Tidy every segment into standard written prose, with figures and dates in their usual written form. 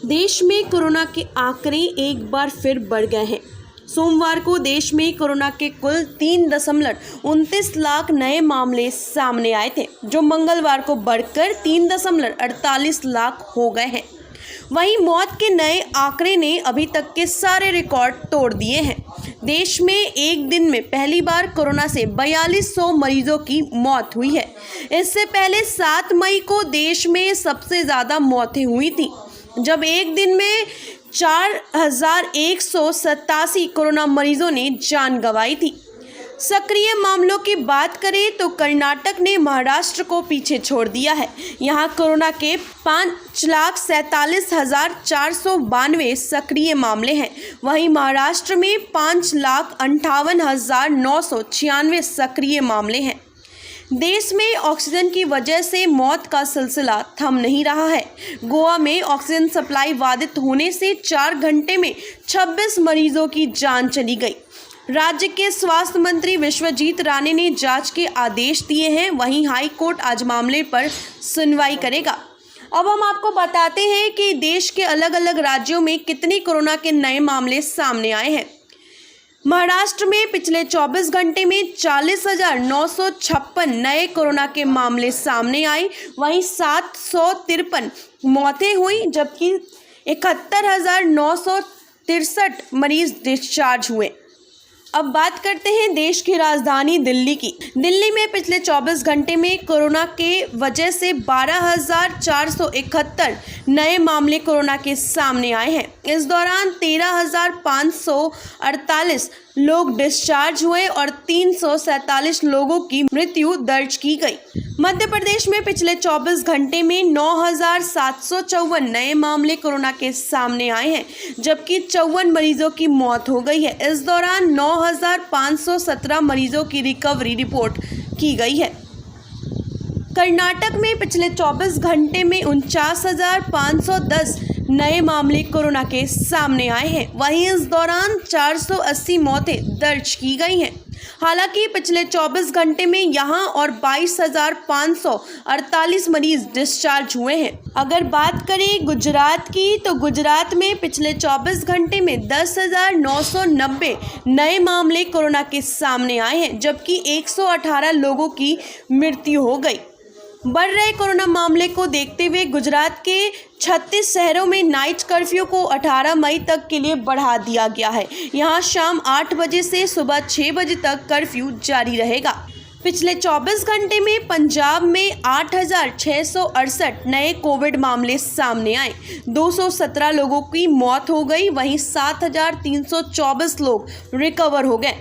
देश में कोरोना के आंकड़े एक बार फिर बढ़ गए हैं। सोमवार को देश में कोरोना के कुल 3.29 लाख नए मामले सामने आए थे, जो मंगलवार को बढ़कर 3.48 लाख हो गए हैं। वहीं मौत के नए आंकड़े ने अभी तक के सारे रिकॉर्ड तोड़ दिए हैं। देश में एक दिन में पहली बार कोरोना से 4200 मरीजों की मौत हुई है। इससे पहले 7 मई को देश में सबसे ज़्यादा मौतें हुई थी, जब एक दिन में 4187 कोरोना मरीजों ने जान गंवाई थी। सक्रिय मामलों की बात करें तो कर्नाटक ने महाराष्ट्र को पीछे छोड़ दिया है। यहां कोरोना के 5,47,492 सक्रिय मामले हैं। वहीं महाराष्ट्र में 5,58,996 सक्रिय मामले हैं। देश में ऑक्सीजन की वजह से मौत का सिलसिला थम नहीं रहा है। गोवा में ऑक्सीजन सप्लाई बाधित होने से 4 घंटे में 26 मरीजों की जान चली गई। राज्य के स्वास्थ्य मंत्री विश्वजीत राणे ने जांच के आदेश दिए हैं। वहीं हाई कोर्ट आज मामले पर सुनवाई करेगा। अब हम आपको बताते हैं कि देश के अलग अलग राज्यों में कितने कोरोना के नए मामले सामने आए हैं। महाराष्ट्र में पिछले 24 घंटे में 40,956 नए कोरोना के मामले सामने आए। वहीं 753 मौतें हुई, जबकि 71,963 मरीज डिस्चार्ज हुए। अब बात करते हैं देश की राजधानी दिल्ली की। दिल्ली में पिछले 24 घंटे में कोरोना के वजह से 12,471 नए मामले कोरोना के सामने आए हैं। इस दौरान 13,548 लोग डिस्चार्ज हुए और 347 लोगों की मृत्यु दर्ज की गई। मध्य प्रदेश में पिछले 24 घंटे में 9,754 नए मामले कोरोना के सामने आए हैं, जबकि 54 मरीजों की मौत हो गई है। इस दौरान 9,517 मरीजों की रिकवरी रिपोर्ट की गई है। कर्नाटक में पिछले 24 घंटे में 49,510 नए मामले कोरोना के सामने आए हैं। वहीं इस दौरान 480 मौतें दर्ज की गई हैं। हालांकि पिछले 24 घंटे में यहां और 22,548 मरीज डिस्चार्ज हुए हैं। अगर बात करें गुजरात की, तो गुजरात में पिछले 24 घंटे में 10,990 नए मामले कोरोना के सामने आए हैं, जबकि 118 लोगों की मृत्यु हो गई। बढ़ रहे कोरोना मामले को देखते हुए गुजरात के 36 शहरों में नाइट कर्फ्यू को 18 मई तक के लिए बढ़ा दिया गया है। यहां शाम 8 बजे से सुबह 6 बजे तक कर्फ्यू जारी रहेगा। पिछले 24 घंटे में पंजाब में 8,668 नए कोविड मामले सामने आए। 217 लोगों की मौत हो गई। वहीं 7,324 लोग रिकवर हो गए।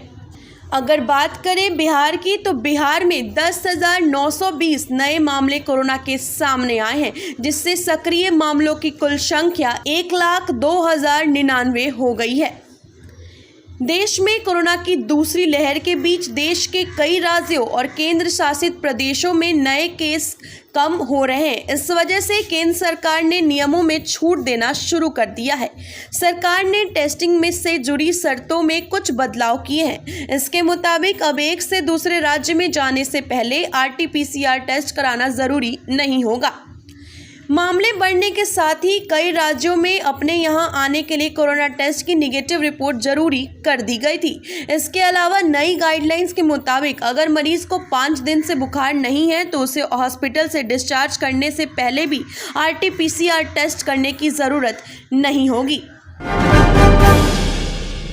अगर बात करें बिहार की, तो बिहार में 10,920 नए मामले कोरोना के सामने आए हैं, जिससे सक्रिय मामलों की कुल संख्या 1,02,099 हो गई है। देश में कोरोना की दूसरी लहर के बीच देश के कई राज्यों और केंद्र शासित प्रदेशों में नए केस कम हो रहे हैं। इस वजह से केंद्र सरकार ने नियमों में छूट देना शुरू कर दिया है। सरकार ने टेस्टिंग में से जुड़ी शर्तों में कुछ बदलाव किए हैं। इसके मुताबिक अब एक से दूसरे राज्य में जाने से पहले RT-PCR टेस्ट कराना जरूरी नहीं होगा। मामले बढ़ने के साथ ही कई राज्यों में अपने यहां आने के लिए कोरोना टेस्ट की निगेटिव रिपोर्ट जरूरी कर दी गई थी। इसके अलावा नई गाइडलाइंस के मुताबिक अगर मरीज को 5 दिन से बुखार नहीं है तो उसे हॉस्पिटल से डिस्चार्ज करने से पहले भी RT-PCR टेस्ट करने की ज़रूरत नहीं होगी।